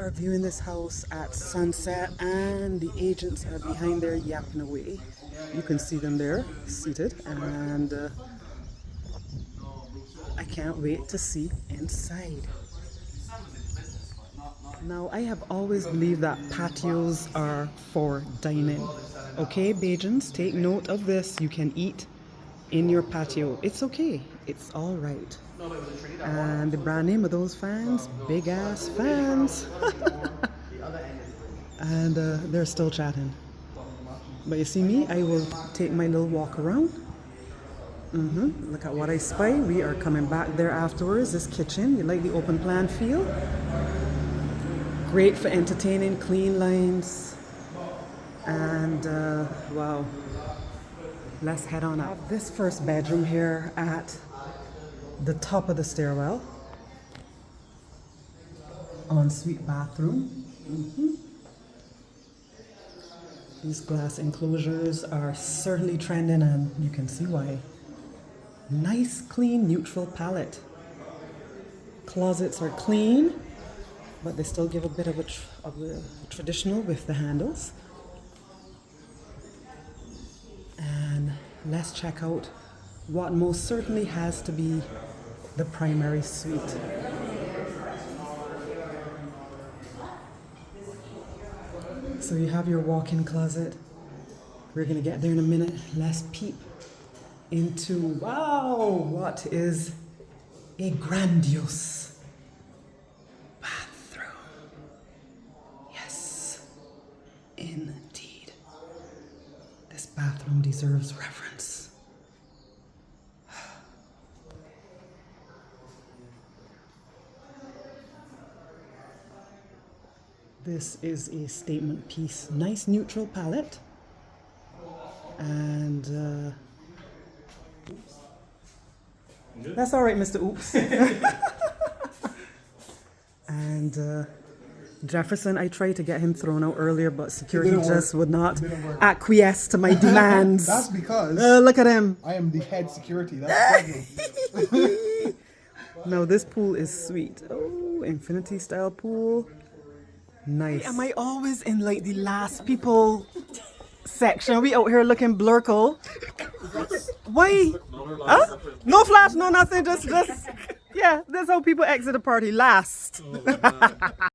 are viewing this house at sunset, and the agents are behind there yapping away. You can see them there seated, and I can't wait to see inside. Now, I have always believed that patios are for dining. Okay, Bajans, take note of this. You can eat in your patio. It's okay. It's all right. And the brand name of those fans, big ass fans. And they're still chatting. But you see me, I will take my little walk around. Look at what I spy. We are coming back there afterwards. This kitchen, you like the open plan feel? Great for entertaining, clean lines. And wow, let's head on up. This first bedroom here at the top of the stairwell. Ensuite bathroom. These glass enclosures are certainly trending, and you can see why. Nice, clean, neutral palette. Closets are clean, but they still give a bit of a traditional with the handles. And let's check out what most certainly has to be the primary suite. So you have your walk-in closet. We're gonna get there in a minute. Let's peep into, wow, what is a grandiose bathroom. Yes, indeed. This bathroom deserves reverence. This is a statement piece. Nice neutral palette. And that's all right, Mr. Oops. And Jefferson, I tried to get him thrown out earlier, but security just would not acquiesce to my demands. That's because look at him. I am the head security. That's the problem. No, this pool is sweet. Oh, infinity style pool. Nice. Am I always in like the last people section? Are we out here looking blurkle? Why? Huh? No flash, no nothing. Just yeah. That's how people exit a party last.